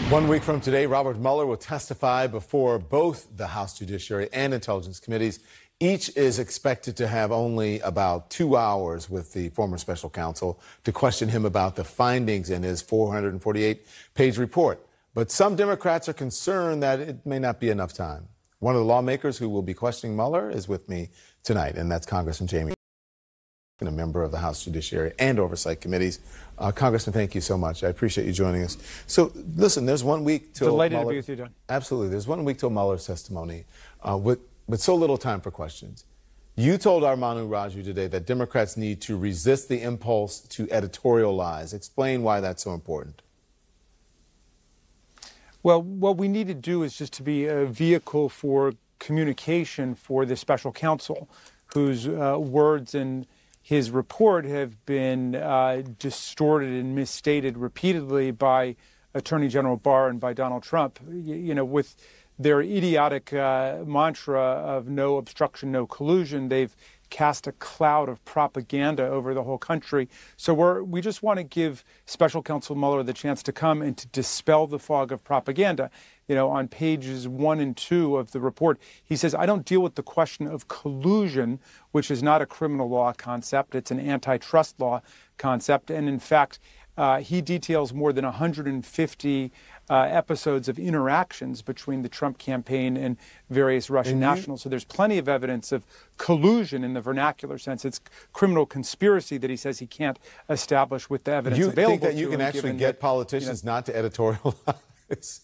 1 week from today, Robert Mueller will testify before both the House Judiciary and Intelligence Committees. Each is expected to have only about 2 hours with the former special counsel to question him about the findings in his 448-page report. But some Democrats are concerned that it may not be enough time. One of the lawmakers who will be questioning Mueller is with me tonight, and that's Congressman Jamie, a member of the House Judiciary and Oversight Committees. Congressman, thank you so much. I appreciate you joining us. So, listen, there's 1 week till Delighted Mueller, to be with you, John. Absolutely. There's 1 week till Mueller's testimony with so little time for questions. You told our Manu Raju today that Democrats need to resist the impulse to editorialize. Explain why that's so important. Well, what we need to do is just to be a vehicle for communication for the special counsel, whose words and his report have been distorted and misstated repeatedly by Attorney General Barr and by Donald Trump. You know, with their idiotic mantra of no obstruction, no collusion, they've cast a cloud of propaganda over the whole country. So we just want to give Special Counsel Mueller the chance to come and to dispel the fog of propaganda. You know, on pages 1 and 2 of the report, he says, I don't deal with the question of collusion, which is not a criminal law concept. It's an antitrust law concept. And in fact, he details more than 150 episodes of interactions between the Trump campaign and various Russian nationals. So there's plenty of evidence of collusion in the vernacular sense. It's criminal conspiracy that he says he can't establish with the evidence available. You think that you can actually get politicians not to editorialize?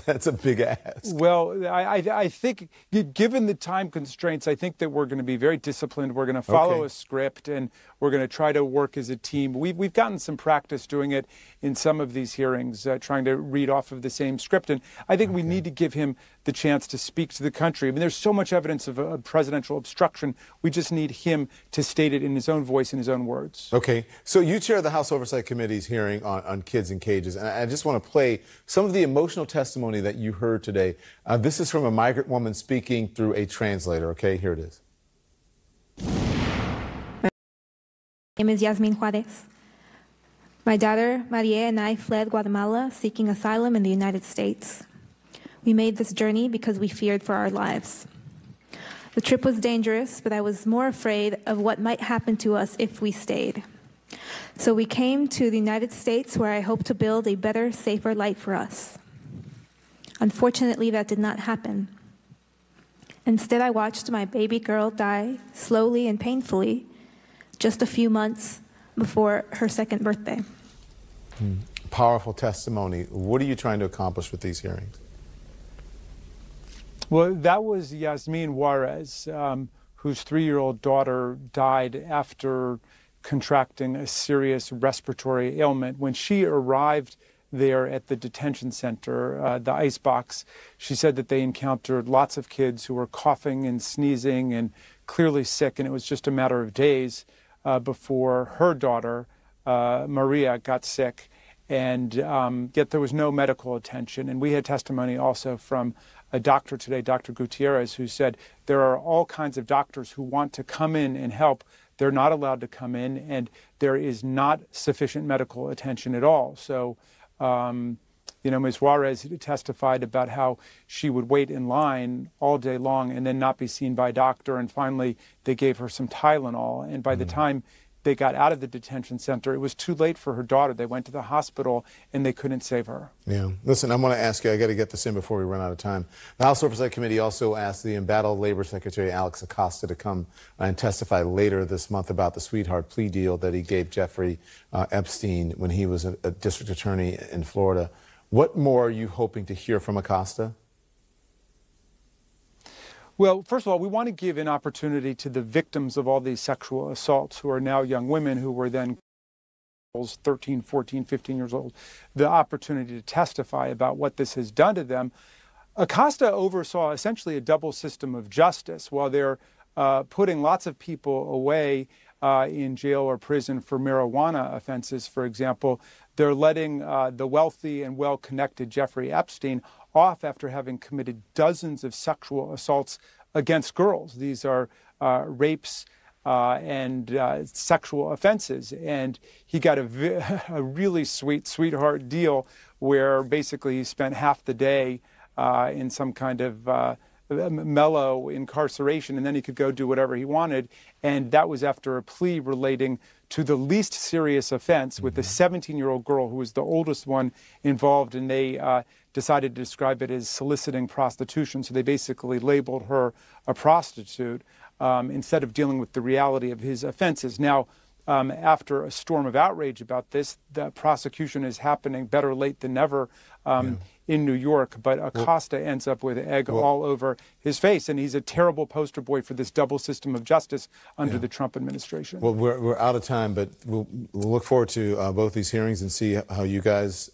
That's a big ask. Well, I think, given the time constraints, I think that we're going to be very disciplined. We're going to follow a script, and we're going to try to work as a team. We've gotten some practice doing it in some of these hearings, trying to read off of the same script. And I think we need to give him the chance to speak to the country. I mean, there's so much evidence of presidential obstruction. We just need him to state it in his own voice, in his own words. Okay. So you chair the House Oversight Committee's hearing on kids in cages. And I just want to play some of the emotional testimony that you heard today. This is from a migrant woman speaking through a translator. Okay, here it is. My name is Yasmin Juarez. My daughter, Maria, and I fled Guatemala seeking asylum in the United States. We made this journey because we feared for our lives. The trip was dangerous, but I was more afraid of what might happen to us if we stayed. So we came to the United States, where I hope to build a better, safer life for us. Unfortunately, that did not happen. Instead, I watched my baby girl die slowly and painfully just a few months before her second birthday. Powerful testimony. What are you trying to accomplish with these hearings? Well, that was Yasmin Juarez, whose 3-year-old daughter died after contracting a serious respiratory ailment. When she arrived there at the detention center, the icebox, she said that they encountered lots of kids who were coughing and sneezing and clearly sick, and it was just a matter of days before her daughter, Maria, got sick, and yet there was no medical attention. And we had testimony also from a doctor today, Dr. Gutierrez, who said there are all kinds of doctors who want to come in and help. They're not allowed to come in, and there is not sufficient medical attention at all. So, you know, Ms. Juarez testified about how she would wait in line all day long and then not be seen by a doctor. And finally, they gave her some Tylenol. And by the time they got out of the detention center, it was too late for her daughter. They went to the hospital and they couldn't save her. Yeah. Listen, I want to ask you, I got to get this in before we run out of time. The House Oversight Committee also asked the embattled Labor Secretary Alex Acosta to come and testify later this month about the sweetheart plea deal that he gave Jeffrey Epstein when he was a district attorney in Florida. What more are you hoping to hear from Acosta? Well, first of all, we want to give an opportunity to the victims of all these sexual assaults, who are now young women who were then 13, 14, 15 years old, the opportunity to testify about what this has done to them. Acosta oversaw essentially a double system of justice. While they're putting lots of people away in jail or prison for marijuana offenses, for example, they're letting the wealthy and well-connected Jeffrey Epstein off after having committed dozens of sexual assaults against girls. These are rapes and sexual offenses. And he got a really sweetheart deal where basically he spent half the day in some kind of mellow incarceration, and then he could go do whatever he wanted. And that was after a plea relating to the least serious offense with a 17-year-old girl who was the oldest one involved, and they decided to describe it as soliciting prostitution. So they basically labeled her a prostitute instead of dealing with the reality of his offenses. Now, after a storm of outrage about this, the prosecution is happening, better late than never, in New York. But Acosta ends up with egg all over his face, and he's a terrible poster boy for this double system of justice under the Trump administration. Well, we're out of time, but we'll look forward to both these hearings and see how you guys